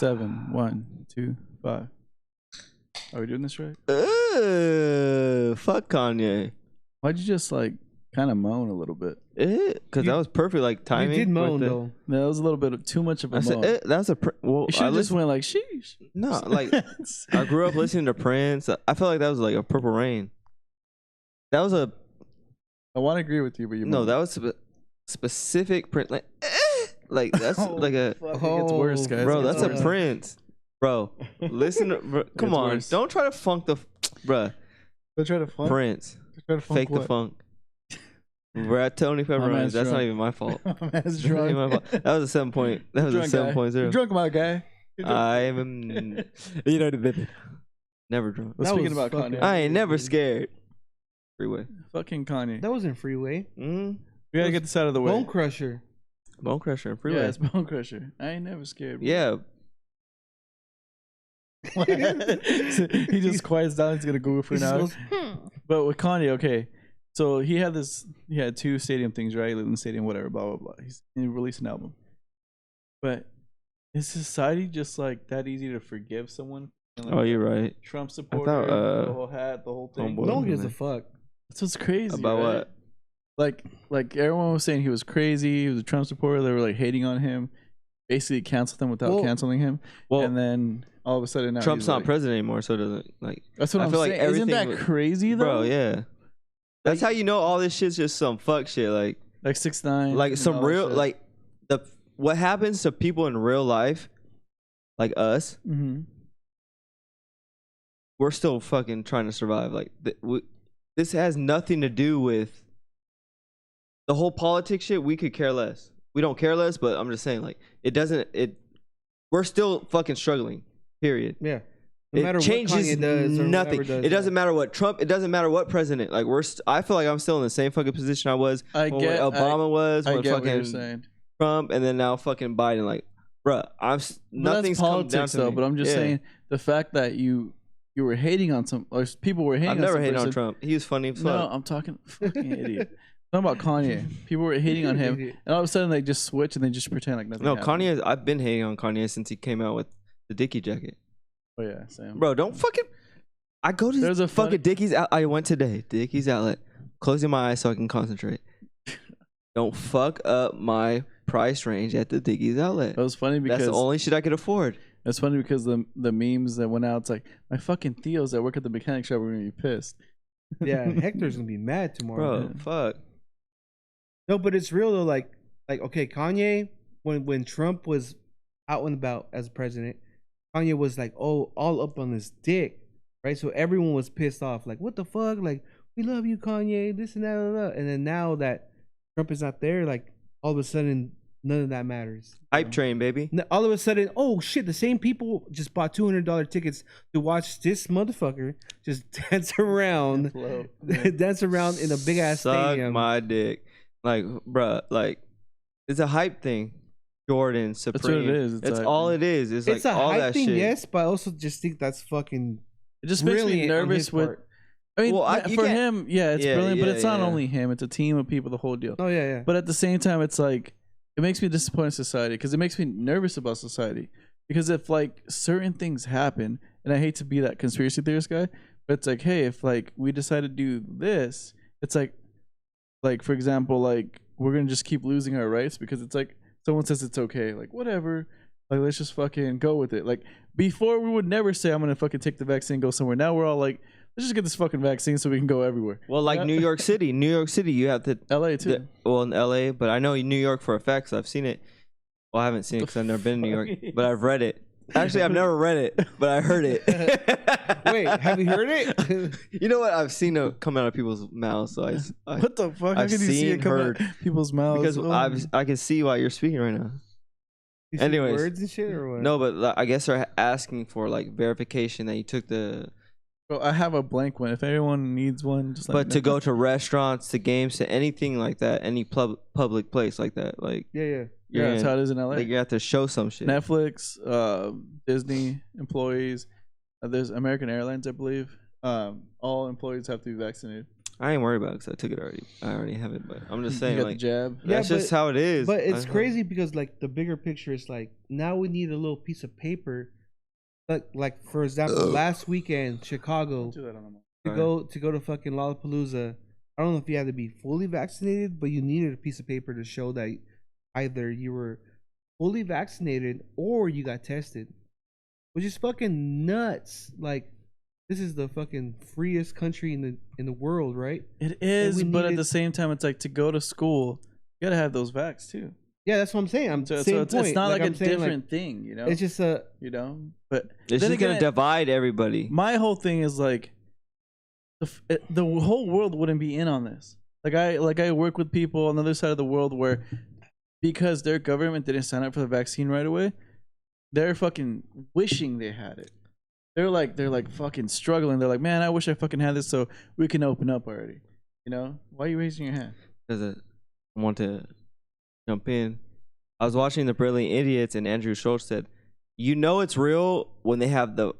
7. 1, 2, 5. Are we doing this right? Fuck Kanye. Why'd you just like kind of moan a little bit? Because that was perfect, like timing. You did moan though. No, that was a little bit of too much of a moan. That was a well. You should have just went like sheesh. No, like I grew up listening to Prince. I felt like that was like a Purple Rain. That was a. I want to agree with you, but you no. That was specific Prince. Like that's like a. Fuck, it gets worse, guys. Bro, that's a Prince. Bro, listen. Bro, come on, worse. don't try to funk the. Bro, Don't try to funk. Prince. Try to funk Fake the funk. We're at Tony Pepperoni. That's not even my fault. That's drunk. My fault. That was a 7 point. That was a 7.0. You're drunk, my guy. I am. You know the never drunk. Well, speaking about Kanye, I ain't never scared. Freeway. Fucking Kanye. That wasn't Freeway. We gotta get this out of the way. Bone Crusher. Bone Crusher and Freeway. Yeah, it's Bone Crusher. I ain't never scared. Bro. Yeah. He just quiets down. He's gonna Google for an hour. But with Kanye, okay. So he had 2 stadium things, right? Lived in the stadium, whatever, blah blah blah. He released an album. But is society just like that easy to forgive someone? Like, oh, you're right. Trump supporter, the whole hat, the whole thing. Homeboy. No one gives a fuck. That's what's crazy. About right? what? Like everyone was saying he was crazy. He was a Trump supporter. They were like hating on him. Basically canceled him without canceling him. Well, and then all of a sudden now Trump's not like, president anymore, so it doesn't like. That's what I'm saying. Like isn't that crazy though? Bro, yeah. That's how you know all this shit's just some fuck shit. Like 6ix9ine. Like some real like what happens to people in real life, like us. Mm-hmm. We're still fucking trying to survive. Like this has nothing to do with the whole politics shit. We could care less. We don't care less, but I'm just saying, like, it doesn't. We're still fucking struggling. Period. Yeah. No matter it changes what Kanye does or nothing. does, it doesn't matter what Trump. It doesn't matter what president. Like I feel like I'm still in the same fucking position I was when Obama was, when fucking Trump, and then now fucking Biden. Like, bruh, nothing's come down to me. But I'm just saying the fact that you were hating on or people were hating. I've never hated on Trump. He was funny. No, I'm talking fucking idiot. I'm talking about Kanye. People were hating on him, and all of a sudden they just switch and they just pretend like nothing. No, happened. Kanye. I've been hating on Kanye since he came out with the Dickie jacket. Oh yeah, same. Bro, don't fucking. I go to There's a fucking Dickie's. I went today. Dickie's outlet. Closing my eyes so I can concentrate. Don't fuck up my price range at the Dickie's outlet. It was funny because that's the only shit I could afford. It's funny because the memes that went out, it's like my fucking Theos that work at the mechanic shop are gonna be pissed. Yeah, Hector's gonna be mad tomorrow. Bro, fuck. No, but it's real though. Like okay, Kanye, when Trump was out and about as president, Kanye was like, oh, all up on his dick, right? So everyone was pissed off, like, what the fuck? Like, we love you, Kanye, this and that. And then now that Trump is not there, like, all of a sudden, none of that matters. Hype train, baby. All of a sudden, oh shit, the same people just bought $200 tickets to watch this motherfucker just dance around, dance around in a big ass stadium. Suck my dick. Like, bruh, like, it's a hype thing. Jordan, Supreme. That's what it is. It's all it is. It's like a all hype that thing, shit. yes, but I also just think that's fucking. It just makes me nervous with. I mean, for him, yeah, it's brilliant, but it's not only him; it's a team of people, the whole deal. Oh yeah. But at the same time, it's like it makes me disappointed in society because it makes me nervous about society. Because if like certain things happen, and I hate to be that conspiracy theorist guy, but it's like, hey, if like we decide to do this, it's like for example, like we're gonna just keep losing our rights because it's like. Someone says it's okay, like whatever, like let's just fucking go with it. Like before, we would never say I'm gonna fucking take the vaccine and go somewhere. Now we're all like, let's just get this fucking vaccine so we can go everywhere. Well, like New York City, you have to LA too. Well, in LA, but I know New York for a fact. So I've seen it. Well, I haven't seen it because I've never been in New York, but I've read it. Actually, I've never read it, but I heard it. Wait, have you heard it? You know what? I've seen it come out of people's mouths. So what the fuck? How can you see it come out of people's mouths? Because I can see why you're speaking right now. You anyways, words and shit or what? No, but I guess they're asking for like verification that you took the. Bro, I have a blank one. If anyone needs one, just let me know. To go to restaurants, to games, to anything like that, any public place like that, like yeah. Yeah, that's how it is in LA. Like you have to show some shit. Netflix, Disney employees, there's American Airlines, I believe. All employees have to be vaccinated. I ain't worried about it because I took it already. I already have it, but I'm just You saying, got like, the jab. Yeah, that's just how it is. But it's I- crazy because like the bigger picture is like now we need a little piece of paper. Like for example, last weekend Chicago Do that on the mic. to go to fucking Lollapalooza. I don't know if you had to be fully vaccinated, but you needed a piece of paper to show that either you were fully vaccinated or you got tested, which is fucking nuts. Like this is the fucking freest country in the world, right? It is, we but at needed- the same time, it's like to go to school, you gotta have those vax too. Yeah, that's what I'm saying. I'm So, same it's, point. it's not like, I'm a saying, different thing, you know. It's just a you know, but It's then just gonna again, divide everybody. my whole thing is like the whole world wouldn't be in on this. Like I work with people on the other side of the world where because their government didn't sign up for the vaccine right away, they're fucking wishing they had it. They're like fucking struggling. They're like, man, I wish I fucking had this so we can open up already. You know? Why are you raising your hand? Because I want to jump in. I was watching The Brilliant Idiots, and Andrew Schultz said, "You know it's real when they have the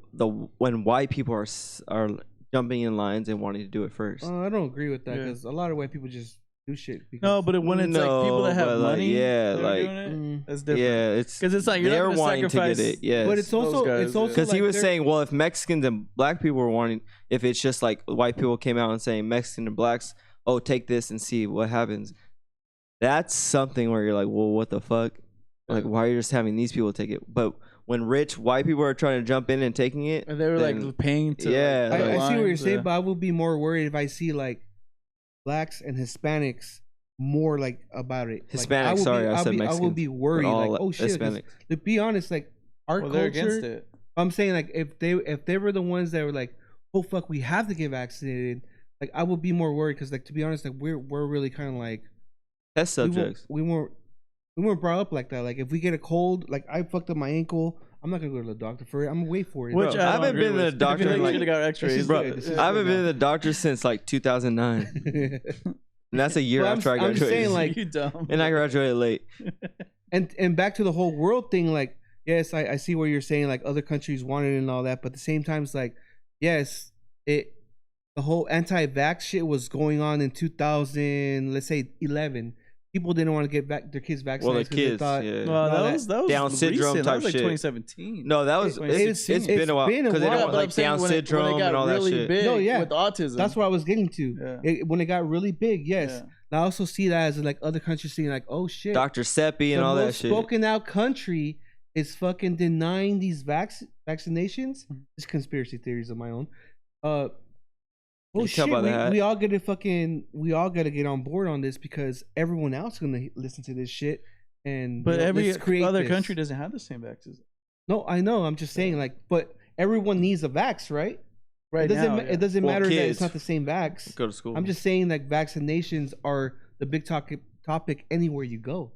when white people are jumping in lines and wanting to do it first." I don't agree with that Yeah. because a lot of white people just do shit. Because, No, but when it's like people that have but, like, money, yeah, that are like- doing it, Mm. that's different. Yeah, it's Because it's like you're they're not gonna wanting sacrifice. to get it. Yes, but it's also Those guys, it's also yeah. because like he was they're- saying, well, if Mexicans and black people were wanting, if it's just like white people came out and saying Mexican and blacks, oh, take this and see what happens. That's something where you're like, well, what the fuck? Like, why are you just having these people take it? But when rich white people are trying to jump in and taking it, And they were then- like paying to. Yeah, like, I see what you're lines, saying, yeah. but I would be more worried if I see like blacks and Hispanics more like about it. Like, Hispanics, sorry, I said I Mexicans. would be worried. all Like, oh shit. 'cause Hispanics. To be honest, like our Well, they're against culture. it. I'm saying like if they were the ones that were like, oh fuck, we have to get vaccinated. Like I would be more worried because like to be honest, like we're really kind of like Test subjects. we weren't brought up like that. Like if we get a cold, like I fucked up my ankle, I'm not gonna go to the doctor for it. I'm gonna wait for it. Which Bro, I I don't haven't agree been to with. the doctor I feel in, like like- you should have got X-rays. Bro, This is I haven't good been to now. the doctor since like 2009, and that's a year Well, after I I'm just graduated. saying, like- you dumb. and I graduated late. and back to the whole world thing, like yes, I see what you're saying, like other countries wanted it and all that, but at the same time it's like yes, the whole anti-vax shit was going on in 2000, let's say 11. People didn't want to get back their kids vaccinated. Well, the 'cause they kids, thought, yeah. Well, No, that was Down syndrome recent. type That was like shit. 2017. No, that was it's been a while been a because they while. don't Yeah, but I'm like saying Down when it syndrome got and all that really shit. big No, yeah. with autism. That's what I was getting to. Yeah. When it got really big, yes. Yeah. And I also see that as like other countries seeing like, oh shit, Dr. Seppi and the all that most shit. spoken out country is fucking denying these vaccinations. It's conspiracy theories of my own. You Oh can tell shit, by the hat. we all gotta get on board on this because everyone else is gonna listen to this shit. And But every let's create other this. country doesn't have the same vaccines. No, I know. I'm just saying, like, but everyone needs a vax, right? Right It doesn't. now, yeah. It doesn't Well, matter that kids. it's not the same vax. Go to school. I'm just saying that vaccinations are the big topic anywhere you go,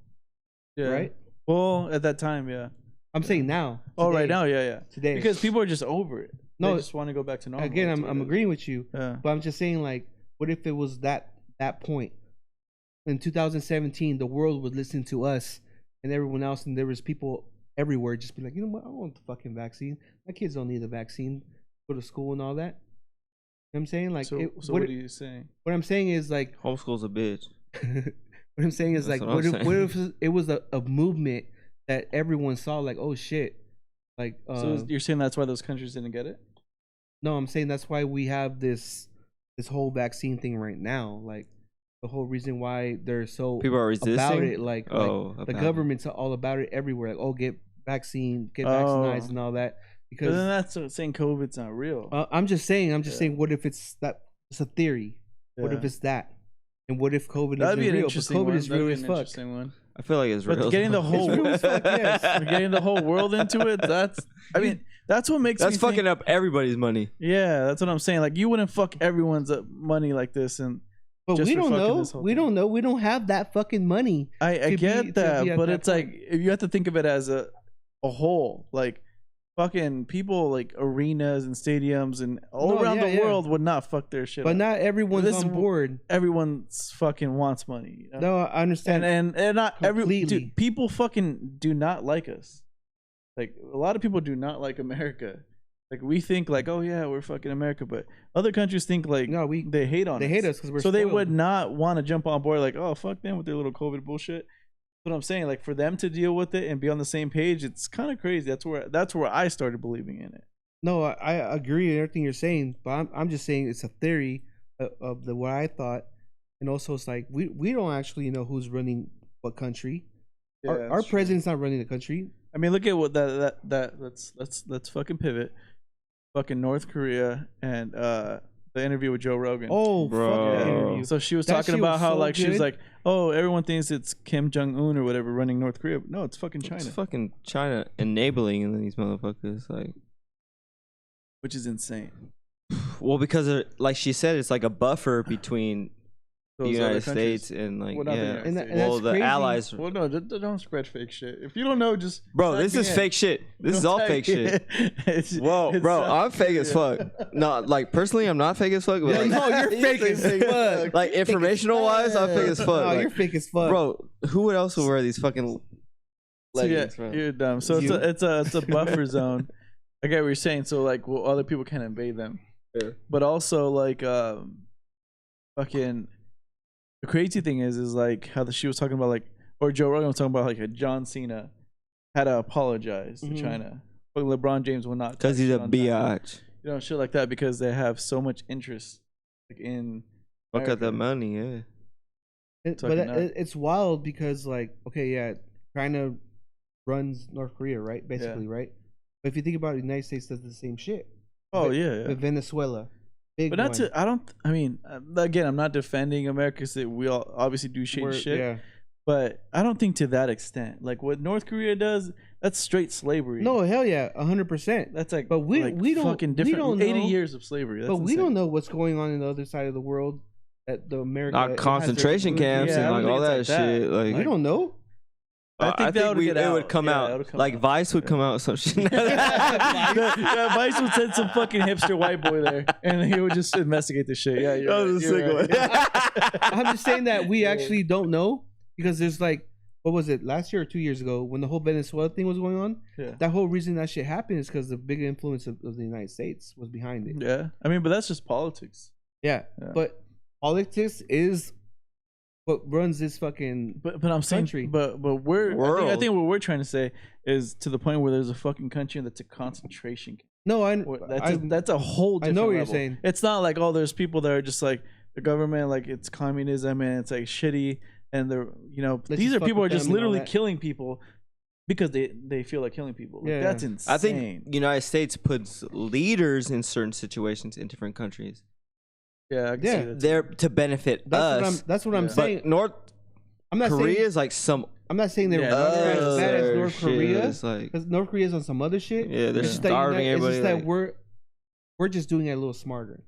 Yeah. right? Well, at that time, yeah. I'm saying now. Oh, right today, now, yeah. Today. Because people are just over it. No, They just want to go back to normal. again, That's I'm what it is. agreeing with you, Yeah. but I'm just saying, like, what if it was that point in 2017? The world would listen to us and everyone else, and there was people everywhere just be like, you know what? I don't want the fucking vaccine. My kids don't need the vaccine. Go to school and all that. You know what I'm saying? Like, So what what are you saying? I'm saying is like, Homeschool's a bitch. what I'm saying is That's like, what I'm what if it was a movement that everyone saw, like, oh shit, like, So you're saying that's why those countries didn't get it? no, I'm saying that's why we have this whole vaccine thing right now. Like the whole reason why they're so People are resisting about it, like Oh, the about it. government's all about it everywhere. Like, oh, get vaccine, get Oh. vaccinated and all that. But then Because that's saying COVID's not real. I'm just saying, Yeah. what if it's that? It's a theory. What Yeah. if it's that? And what if COVID That'd be isn't an real? But interesting COVID one. is That'd real be as an fuck. interesting one. I feel like it's real. But getting the whole It's real as fuck, yes. We're getting the whole world into it. I mean, that's what makes That's me fucking think, up everybody's money. Yeah, that's what I'm saying. Like, you wouldn't fuck everyone's money like this, and But just we for don't fucking know. this whole We thing. don't know. We don't have that fucking money. I to get be that, at but that it's like you have to think of it as a whole. Like, fucking people, like arenas and stadiums and all No, around yeah, the yeah. world would not fuck their shit. But up. not everyone's This on is- board. Everyone's fucking wants money. You know? No, I understand. and not every Completely. dude, people fucking do not like us. Like, a lot of people do not like America. Like we think like, oh yeah, we're fucking America, but other countries think like No, they hate on they us. hate us because we're So they spoiled. would not want to jump on board like, oh fuck them with their little COVID bullshit. That's what I'm saying. Like for them to deal with it and be on the same page, it's kind of crazy. That's where I started believing in it. No, I agree with everything you're saying, but I'm just saying it's a theory of the what I thought, and also it's like we don't actually know who's running what country. Our president's not running the country. I mean, look at what that let's fucking pivot. Fucking North Korea and the interview with Joe Rogan. Oh, Bro. fuck that interview. So she was That talking shit about was how so like she was good. like, oh, everyone thinks it's Kim Jong-un or whatever running North Korea. No, it's fucking China, It's fucking China enabling these motherfuckers. Like, which is insane. well, because like she said, it's like a buffer between the Those other United countries. States and like Well, not the yeah. United And States. that's Well, the crazy. allies. Well, no, don't spread fake shit. If you don't know, just Bro, tag this me is in. fake shit. This is Don't all tag fake me shit. in. It's- Whoa, it's bro, South I'm fake as Korea. fuck. No, like personally, I'm not fake as fuck. But Yeah, like, no, you're fake as fuck. like informational wise, I'm fake as fuck. No, Like, you're fake as fuck. bro, who else would wear these fucking So yeah, leggings, bro? you're dumb. So You. it's a buffer zone. I get what you're saying. So like, well, other people can invade them, Yeah. but also like, fucking. The crazy thing is like how she was talking about like, or Joe Rogan was talking about like a John Cena had to apologize to Mhm. China, but LeBron James will not Because he's a touch on China. biatch. You know, shit like that because they have so much interest like in. Look at America. that money, yeah. But Fucking nuts. it's wild because like, okay, yeah, China runs North Korea, right? Basically, right? But if you think about it, the United States does the same shit. Oh Ve- yeah, yeah. With Venezuela, big But not one. to. I don't. I mean, again, I'm not defending America because we all obviously do shady We're- shit. Yeah. But I don't think to that extent. Like what North Korea does, that's straight slavery. No, hell yeah, 100%. that's like. But we don't fucking we different. don't 80 know- years of slavery. That's But we insane. don't know what's going on in the other side of the world. That the America Not has concentration their- camps Yeah, I and don't like all think that it's like that. shit. Like, We don't know. I think that would get it out. would come Yeah, out. it'll come Like out. Vice would Yeah. come out with some shit. yeah, Vice would send some fucking hipster white boy there, and he would just investigate the shit. Yeah, That was a sick one. I'm just saying that we actually don't know because there's like, what was it, last year or 2 years ago when the whole Venezuela thing was going on? Yeah. That whole reason that shit happened is because the big influence of the United States was behind it. Yeah, I mean, but that's just politics. Yeah. Yeah. But politics is what runs this fucking. But I'm saying, Country. but we're. I World. think what we're trying to say is to the point where there's a fucking country that's a concentration camp. No, That's a whole. I Different know what you're level. saying. It's not like oh, there's people that are just like the government, like it's communism and it's like shitty, and they're Let's these just are fuck people who are with just them and all literally that. killing people because they feel like killing people. Like, Yeah. that's insane. I think United States puts leaders in certain situations in different countries. yeah, I can Yeah. see that. They're to benefit us. That's what I'm Yeah. saying. But North I'm not Korea saying is like some I'm not saying they're Yeah, as North bad as other North shit. Korea. It's like Because North Korea's on some other shit. yeah, they're Yeah. It's just that starving It's everybody. just that like, we're just doing it a little smarter.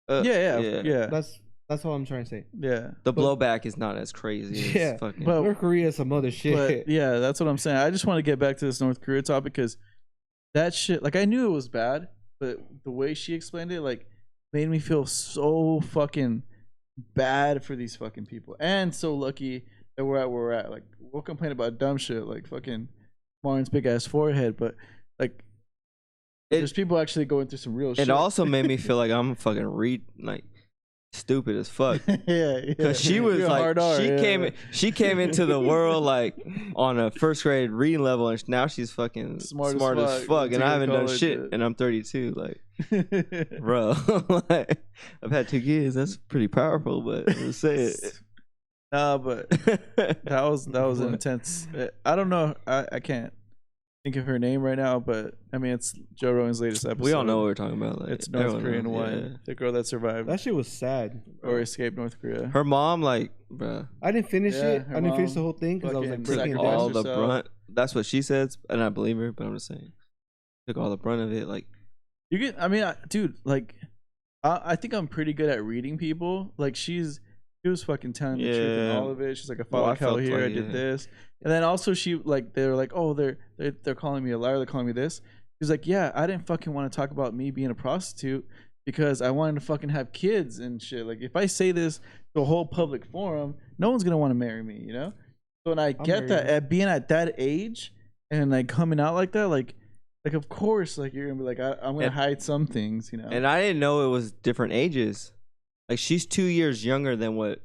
yeah. That's all I'm trying to say. Yeah. The But- blowback is not as crazy. As Yeah, fucking, but- North Korea is some other shit. But yeah, that's what I'm saying. I just want to get back to this North Korea topic because that shit, like I knew it was bad, but the way she explained it, like, made me feel so fucking bad for these fucking people, and so lucky that we're at where we're at. Like, we'll complain about dumb shit, like fucking Martin's big ass forehead, but like, there's people actually going through some real shit. it also made me feel like I'm fucking like stupid as fuck. yeah, Because she was You're a like, hard R, yeah. she came into the world like on a first grade reading level, and now she's fucking Smart smart, as as fuck. fuck, Went to and I haven't done college, shit, yeah. and I'm 32. Like, bro, like, I've had 2 kids. That's pretty powerful, but let's say it. Nah, but that was What? intense. I don't know. I can't think of her name right now, but I mean it's Joe Rogan's latest episode. We all know what we're talking about. Like, It's North everyone Korean knows, woman, yeah. the girl that survived that shit was sad. or escaped North Korea. Her mom, like, bro, I didn't finish Yeah, it. her I didn't finish mom the whole thing because I was like fucking breaking it sacrificed down. all the herself. brunt. That's what she says, and I believe her. But I'm just saying, took all the brunt of it. Like, You get. I mean, dude, like, I think I'm pretty good at reading people. Like she was fucking telling the truth in Yeah. all of it. She's like, I Well, fought I like hell felt here. like I did it. this, and then also she like they were like, oh, they're calling me a liar. They're calling me this. She's like, yeah, I didn't fucking want to talk about me being a prostitute because I wanted to fucking have kids and shit. Like if I say this to a whole public forum, no one's gonna want to marry me, you know. So when I get marry that you. at being at that age and like coming out like that, like Like, of course, like you're gonna be like, I'm gonna hide some things, you know. And I didn't know it was different ages. Like she's 2 years younger than what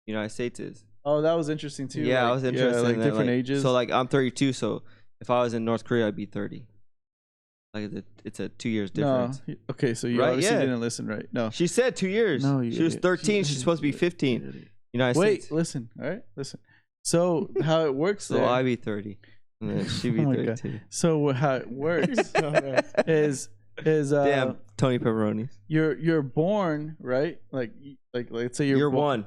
United States is. Oh, that was interesting too. Yeah, like, I was interested like in that, different like, ages. So like I'm 32, so if I was in North Korea, I'd be 30. Like it's a 2 years difference. No, okay, so you Right? obviously Yeah. didn't listen, right? No. She said 2 years. No, you she was idiot. 13. She's supposed to be 15. United Wait, States. listen. All right, listen. So how it works So there? I'd be 30. And then she'd be Oh my God. 32. So how it works is Damn, Tony Pepperonis. you're born, right? Like let's say You're born. one.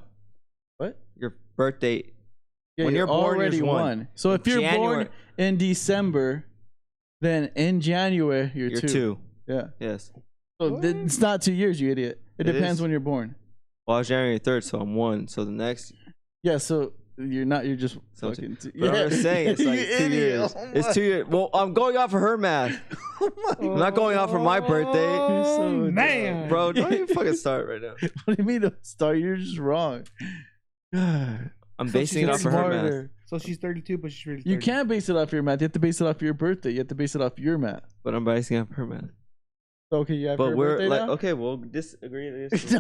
What? Your birthday. Yeah, When you're born, already you're one. one. So if you're January- born in December, then in January you're You're two. two. Yeah. Yes. So it's not 2 years, you idiot. It It depends is. when you're born. Well, I was January 3rd, so I'm one. So the next. Yeah. So you're not. You're just So fucking. But I'm just saying, it's like You 2 idiot. years. Oh It's 2 years. Well, I'm going off of her math. I'm not going off of my birthday. Oh, so man. Bro, don't even fucking start right now. What do you mean don't start? You're just wrong. God. I'm So basing she's it off of her math. Smarter. So she's 32, but she's really 30. You can't base it off your math. You have to base it off your birthday. You have to base it off your math. But I'm basing it off her math. Okay, you have But your we're birthday like, now? okay, we'll disagree.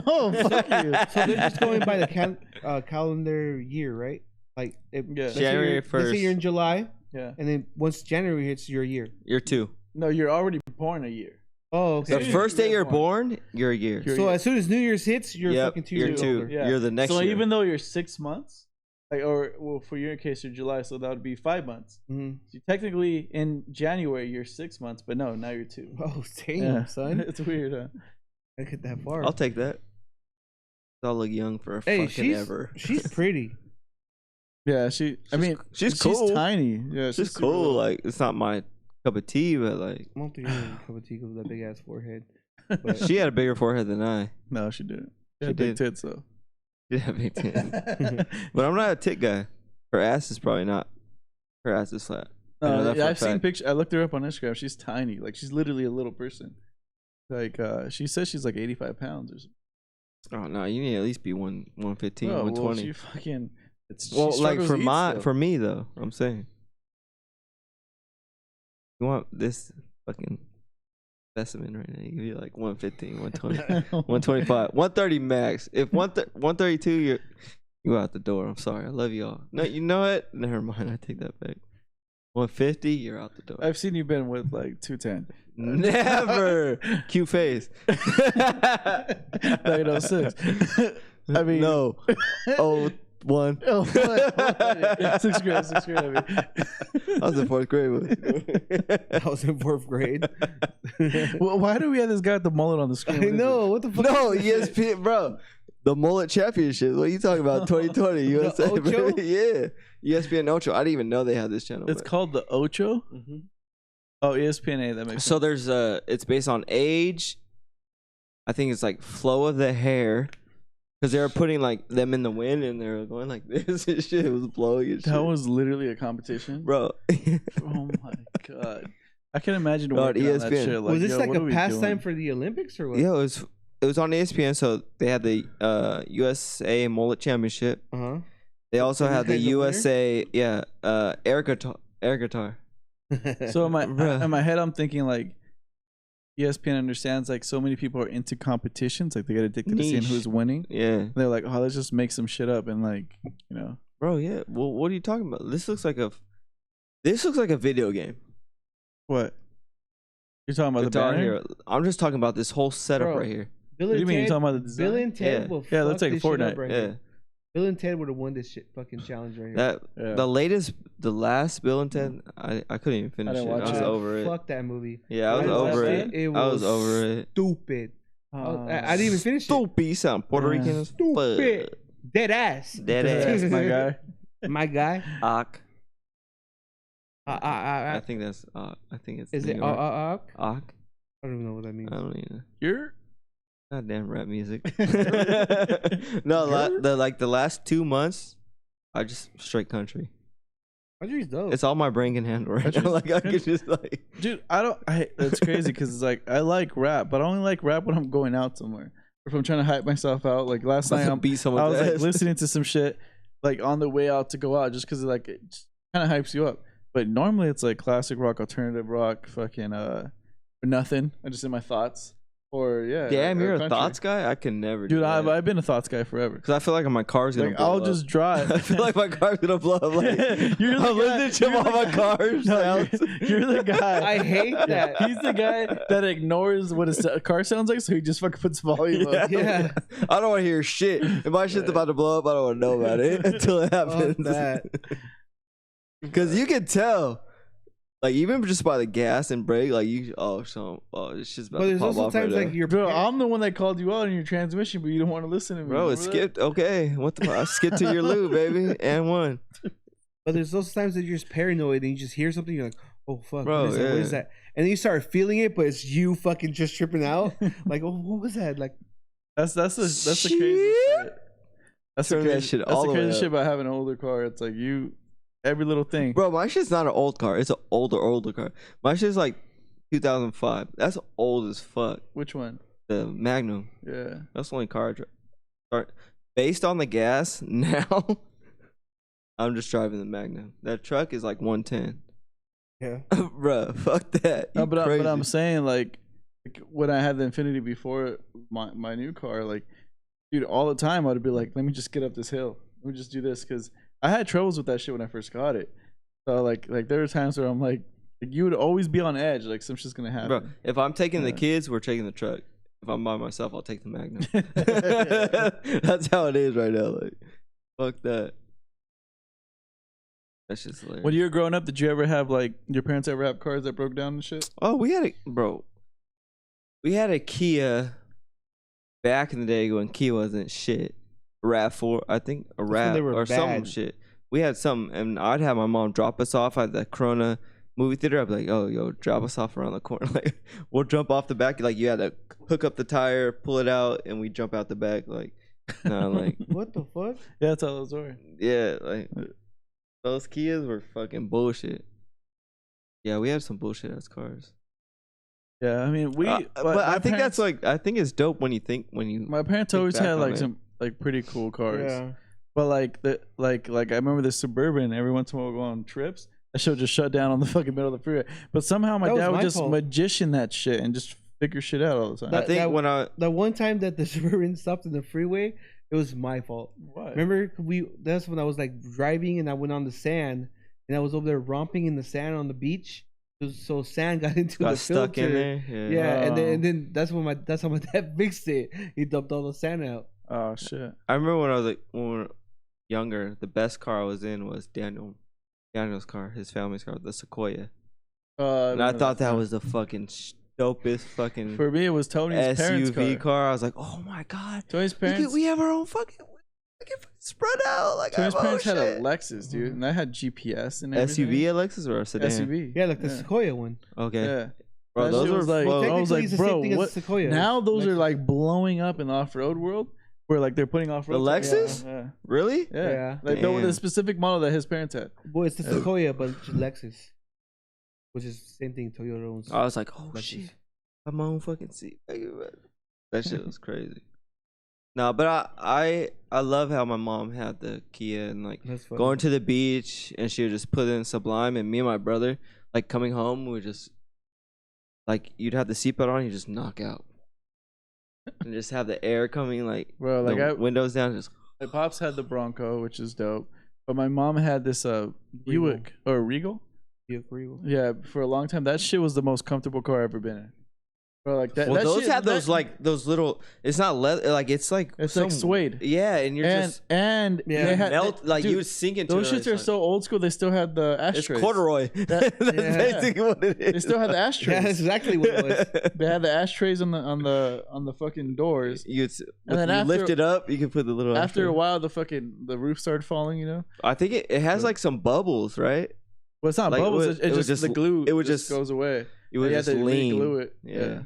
No, fuck you. So they're just going by the calendar year, right? Like Yeah. let's say January you're- Let's say 1st. you're in July, Yeah. and then once January hits, your year. You're two. No, you're already born a year. Oh, The okay. first day you're you're born, you're a year. You're- So as soon as New Year's hits, you're Yep, fucking 2 you're years two. older. Yeah. You're the next so year. even though you're 6 months, like, or well, for your case, you're July, so that would be 5 months. Mhm. So technically, in January, you're 6 months, but no, now you're 2. Oh, damn, Yeah. son. It's weird, huh? I get that far. I'll take that. I'll look young for a Hey, fucking ever. she's pretty. Yeah, I mean, she's cool. tiny. Yeah, She's super cool. little. Like it's not my cup of tea, but like I don't think you're a cup of tea with that big ass forehead. But she had a bigger forehead than I. No, she didn't. She She had big did. tits though. She had big tits. But I'm not a tit guy. Her ass is probably not. Her ass is flat. I know that for a I've seen fact. pictures. I looked her up on Instagram. She's tiny. Like she's literally a little person. Like she says she's like 85 pounds or something. Oh no, you need to at least be 115, Oh, well, 120. she fucking. She Well, like struggles for to eat my still. for me though, I'm saying. You want this fucking specimen right now? You can be like 115, 120, 125, 130 max. If 132, you go out the door. I'm sorry, I love y'all. No, you know what? Never mind. I take that back. 150, you're out the door. I've seen you been with like 210. Never. Cute face. 906. I mean, no. Oh, one. Oh, what? Sixth grade. I mean. I was in fourth grade. I was in 4th grade. Well, why do we have this guy with the mullet on the I screen? What is know. What the fuck? No, is this? ESPN, bro. The mullet championship. What are you talking about? 2020 USA. Ocho? baby. Yeah. ESPN Ocho. I didn't even know they had this channel. It's but- called the Ocho. Mhm. Oh, ESPN. That makes So sense. there's it's based on age. I think it's like flow of the hair. Because they were putting like them in the wind and they were going like this and shit. It was blowing and shit. That was literally a competition. Bro. Oh my god. I can imagine Bro, working on that ESPN. shit. Like, Was this yo, like what a are we pastime doing? for the Olympics or what? Yeah, it was on ESPN. So they had the USA Mullet Championship. Uh huh. They also And had the who's the winner? USA, air guitar. So Bruh. in my head, I'm thinking like ESPN understands like so many people are into competitions, like they get addicted to seeing Niche. who's winning. Yeah. And they're like, oh, let's just make some shit up and like, you know. Bro, yeah. Well, what are you talking about? This looks like a video game. What? You're talking about Guitar the banner? Hero. I'm just talking about this whole setup Bro. right here. Bill What do and you mean? You're Ted, talking about the design? Bill and Ted Yeah. will Yeah, it looks fuck like this shit Fortnite. up right Yeah. here. Bill and Ted would have won this shit fucking challenge right here. That Yeah. the last Bill and Ted, I couldn't even finish didn't it. I watch was it. over it. Fuck that movie. Yeah, I was What is over that, it. man? It I was was over it. Stupid. I didn't even finish it. Stupid. You sound Puerto Yeah. Rican as Stupid. fuck. Dead ass. Dead ass. my guy. My guy. Ak. I I think that's. I think it's. is New it York. Ak? Ak? I don't even know what that means. I don't even. You're Goddamn rap music. No, the last 2 months, I just straight country. Country's dope. It's all my brain can handle right now. Country's- Like I could just like. dude, it's crazy because it's like I like rap, but I only like rap when I'm going out somewhere. Or if I'm trying to hype myself out. Like last night beat I someone's was like ass. listening to some shit like on the way out to go out just because like it kind of hypes you up. But normally it's like classic rock, alternative rock, fucking or nothing. I just in my thoughts. Or yeah. Damn, or you're a country. thoughts guy. I can never. Dude, do that. I've been a thoughts guy forever. Because I feel like my car's gonna Like blow I'll up. just drive. I feel like my car's gonna blow up. Like, You're the I'm guy- listening to you're all the my guy- car's No, sounds. you're the guy. I hate that. He's the guy that ignores what his car sounds like, so he just fucking puts volume up. Yeah. I don't want to hear shit. If my shit's about to blow up, I don't want to know about it until it happens. that. Because you can tell, like even just by the gas and brake, like this shit's about But to there's pop also off right times now. like your Bro, par- I'm the one that called you out on your transmission, but you don't want to listen to me. Bro, it Remember that? skipped. Okay, what the? I skipped to your lube, baby, and one. But there's those times that you're just paranoid and you just hear something, you're like, oh fuck, Bro, what is that? What yeah. is that? And then you start feeling it, but it's you fucking just tripping out. Like, oh, what was that? Like, That's the crazy shit. That's the Turn that crazy shit That's all the the way crazy shit up. about having an older car. It's like every little thing. Bro, my shit's not an old car. It's an older car. My shit's like 2005. That's old as fuck. Which one? The Magnum. Yeah. That's the only car I drive. Based on the gas now, I'm just driving the Magnum. That truck is like 110. yeah. Bruh, fuck that. No, You but crazy. I'm saying like when I had the Infinity before my new car, like dude, all the time I'd be like, let me just get up this hill. Let me just do this because I had troubles with that shit when I first got it. So like there were times where I'm like you would always be on edge, like some shit's gonna happen. Bro, if I'm taking the Yeah. kids, we're taking the truck. If I'm by myself, I'll take the Magnum. That's how it is right now. Like, fuck that. That's just hilarious. When you were growing up, did you ever have like your parents ever have cars that broke down and shit? Oh, we had a Kia back in the day when Kia wasn't shit. RAV4, I think a when RAV they were or some bad. shit. We had something, and I'd have my mom drop us off at the Corona movie theater. I'd be like, "Oh, yo, drop us off around the corner." Like, we'll jump off the back. Like, you had to hook up the tire, pull it out, and we jump out the back. Like, no, like, What the fuck? Yeah, that's how those were. yeah, like those Kias were fucking bullshit. Yeah, we had some bullshit ass cars. Yeah, I mean but my I think parents- that's like I think it's dope when you my parents think always back had on like it. some like pretty cool cars. Yeah. But like I remember the Suburban. Every once in a while, we'll go on trips. That shit would just shut down on the fucking middle of the freeway. But somehow my That was dad would my just fault. magician that shit and just figure shit out all the time. I That- think that- when I The one time that the Suburban stopped in the freeway, it was my fault. What? Remember, that's when I was like driving and I went on the sand and I was over there romping in the sand on the beach. So sand got into got the stuck filter. in there. Yeah, and Oh. then that's how my dad fixed it. He dumped all the sand out. Oh shit. I remember when I was like when we were younger, the best car I was in was Daniel's car, his family's car, the Sequoia. And I thought that was the fucking dopest fucking for me. It was Tony's parents' SUV car. car. I was like, oh my god, Tony's parents. we have our own fucking spread out. Like Tony's I have our parents had a shit. Lexus, dude, and that had GPS and everything. SUV at Lexus or a sedan? SUV. Yeah, like the Sequoia one. Okay, Yeah. bro, That those shit were was like, well, I was Technically, like, it's the same bro, thing as what? the Sequoia. Now those are Lexus. like blowing up in the off-road world, where like they're putting off-road. The Lexus? Yeah. really? Yeah. Yeah. Like Damn. the specific model that his parents had. Well, it's the Sequoia, but it's Lexus, which is the same thing Toyota owns. I was like, oh Lexus. shit, I have my own fucking seat. That shit was crazy. No, but I love how my mom had the Kia and like That's funny. going to the beach and she would just put in Sublime, and me and my brother like coming home we would just like you'd have the seatbelt on, you just knock out and just have the air coming like Bro, like the I, windows down, just my pops had the Bronco, which is dope, but my mom had this Buick or Regal. Regal. Yeah, for a long time, that shit was the most comfortable car I've ever been in. Bro, like that. well that those shit, have that- those like those little, it's not leather, like it's like It's like suede. yeah, and you're and just Yeah. they had melt like dude, you would sink into those it, shits it's are like- so old school. They still had the it's ashtrays. corduroy. That- That's yeah. basically what it is. They still had the Yeah, ashtrays. that's exactly what it was. They had the ashtrays on the fucking doors. You And then you after- lift it up, you can put the little. After ashtray. a while, the roof started falling. You know, I think it has like some bubbles, right? well, it's not Like, bubbles. it It was just just- the glue. it would just just- goes away. It was You just had to lean. re-glue it. Yeah.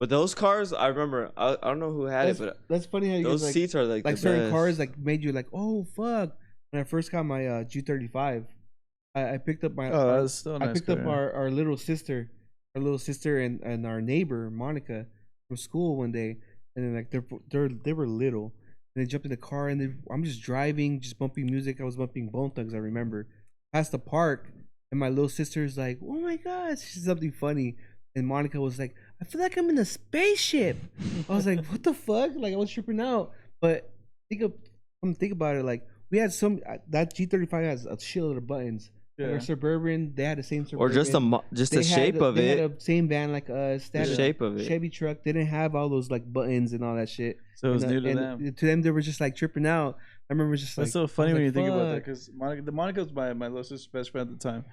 But those cars, I remember. I don't know who had That's, it, but that's funny how you those guys, like, seats are like the certain best. cars like made you like, oh fuck. When I first got my G35, I picked up my Oh, that's still a nice I picked car, up yeah. our little sister and our neighbor Monica from school one day, and then like they were little, and they jumped in the car, and I'm just driving, just bumping music. I was bumping Bone Thugs, I remember, past the park, and my little sister's like, "Oh my god," she's something funny, and Monica was like, "I feel like I'm in a spaceship." I was like, "What the fuck?" Like I was tripping out. But think about it, like we had that G35 has a shitload of buttons. Yeah. Like our Suburban, they had the same Suburban. Or just the shape of they it. had the same van like us. They The had a shape of it. Chevy truck. They didn't have all those like buttons and all that shit. So it was And, new to and them. To them, they were just like tripping out. I remember just like. That's so funny I was when you like, think about that, "Fuck." because Monica was my little sister's best friend at the time,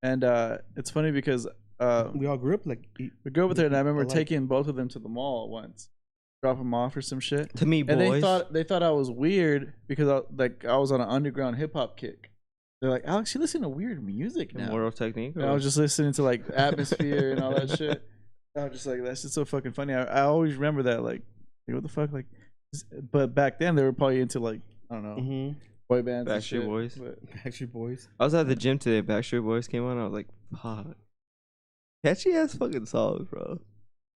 and it's funny because We all grew up like. we grew up with her, and I remember alike. taking both of them to the mall once, drop them off or some shit. To me, And boys. they thought I was weird because I was on an underground hip hop kick. They're like, "Alex, you listen to weird music now." Immortal Technique. And I was just listening to like Atmosphere and all that shit. I was just like, that's just so fucking funny. I always remember that, like what the fuck, like. But back then they were probably into like, I don't know, Mm-hmm. boy bands, and Backstreet shit, Boys. but- Backstreet Boys. I was at the gym today. Backstreet Boys came on. I was like, fuck. Catchy ass fucking songs, bro.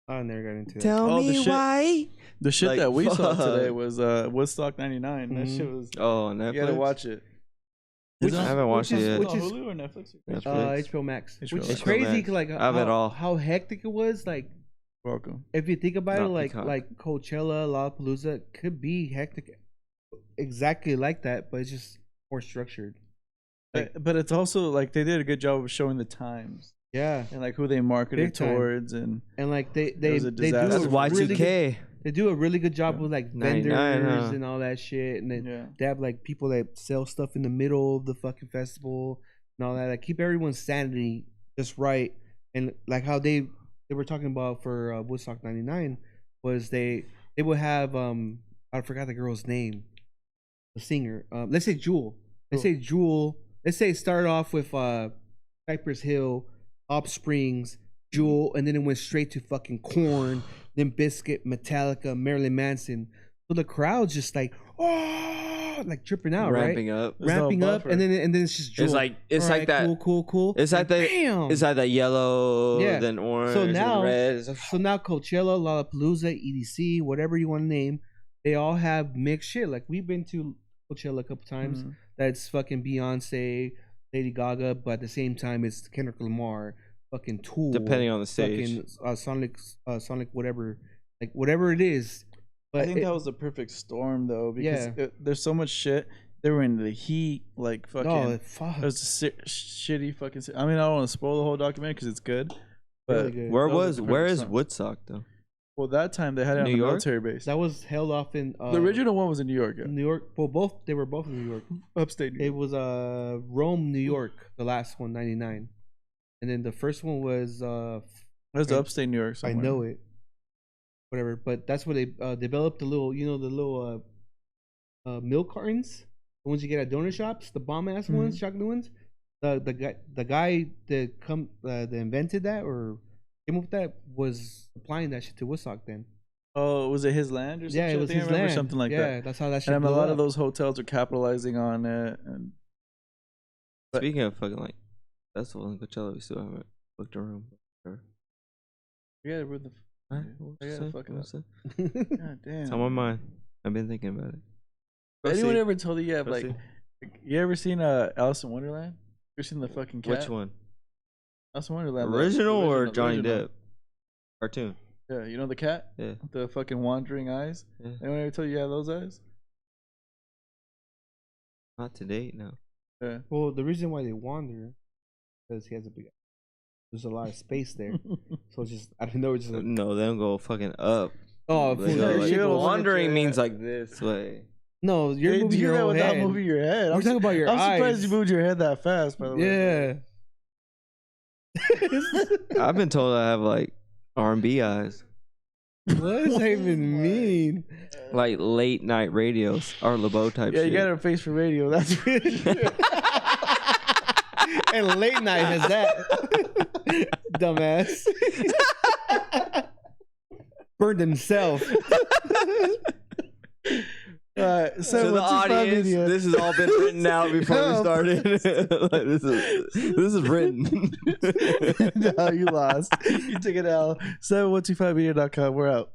I never got into that. Tell Oh, the me shit- why. The shit Like, that we saw fuck. today was Woodstock '99. That Mhm. shit was. Oh, Netflix. You gotta watch it. Which Is it I on- haven't watched which it is- yet. which on is- Hulu or Netflix? Netflix. HBO Max, HBO which is Max. crazy. Max. 'Cause, like I have it all. how hectic it was. Like Welcome. if you think about Not it, Peacock. like Coachella, Lollapalooza could be hectic, exactly like that, but it's just more structured. Like- But it's also like they did a good job of showing the times Yeah, and like who they marketed Big time. towards, and and like they was a do disaster. That's a really good, Y2K. they do a really good job with like 99, vendors huh? and all that shit, and then yeah. they have like people that sell stuff in the middle of the fucking festival and all that. Like keep everyone's sanity just right, and like how they were talking about for Woodstock '99 was they would have I forgot the girl's name, the singer. Let's say Jewel. Let's say Jewel. Let's say it started off with Cypress Hill, Offsprings, Jewel, and then it went straight to fucking Korn, then Biscuit, Metallica, Marilyn Manson. So the crowd's just like, oh, like tripping out, Ramping right? up. There's no Ramping up, buffer. and then it's just Jewel. It's like Alright, that. cool. It's like that. Bam! It's like that yellow, Yeah. then orange, So now- and red. It's like- So now Coachella, Lollapalooza, EDC, whatever you want to name, they all have mixed shit. Like we've been to Coachella a couple times. Mhm. That's fucking Beyonce, Lady Gaga, but at the same time it's Kendrick Lamar, fucking Tool, Depending on the stage. fucking Sonic, whatever, like whatever it is. But I think it- that was the perfect storm though, because Yeah. there's so much shit. They were in the heat, like fucking. no, fuck, It was a shitty fucking. I mean, I don't want to spoil the whole documentary because it's good. But really good. where that was the where perfect is song. Woodstock though? well, that time they had it on New the York? military base. That was held off in The original one was in New York. Yeah. New York. Well, they were both in New York. Upstate New It York. was Rome, New York, the last one, 99. And then the first one was It was I- upstate New York. I Somewhere. know it. Whatever, but that's where they developed the little, the little milk cartons, the ones you get at donut shops, the bomb ass ones, chocolate ones. The guy that invented that or came up with that was applying that shit to Woodstock then. Oh, was it his land or something? Yeah, it was I think his I remember land. something like yeah, that. that's how that shit. And a blew lot up. of those hotels are capitalizing on it. And But- Speaking of fucking like festivals in Coachella, we still haven't booked a room. Sure. yeah, we're the. Huh? Yeah. What I you gotta say? fuck it What up. you say? God damn. It's on my mind. I've been thinking about it. Anyone Proceed. ever told you have like? Proceed. You ever seen Alice in Wonderland? You ever seen the fucking cat? Which one? Alice in Wonderland. Original or the Johnny original. Depp? Cartoon. Yeah, you know the cat, Yeah. with the fucking wandering eyes. Yeah. Anyone ever told you have those eyes? Not to date, no. Yeah. Well, the reason why they wander because he has a big. There's a lot of space there, so it's just I don't know. It's just like, No, they don't go fucking up. oh, They fool, go, your like, shit goes- wandering means like this way. no, you're They moving do your that whole without head. moving your head. We're talking about your I'm surprised eyes. you moved your head that fast. By the way. Yeah. I've been told I have like R&B eyes, What does that even mean? like late night radios, Art LeBeau type Yeah, shit. you got a face for radio. That's And late night has that. Dumbass. Burned himself. Alright, To so the audience, this has all been written out before we Help. started. Like, this is written. No, you lost. You took it out. 7125media.com. We're out.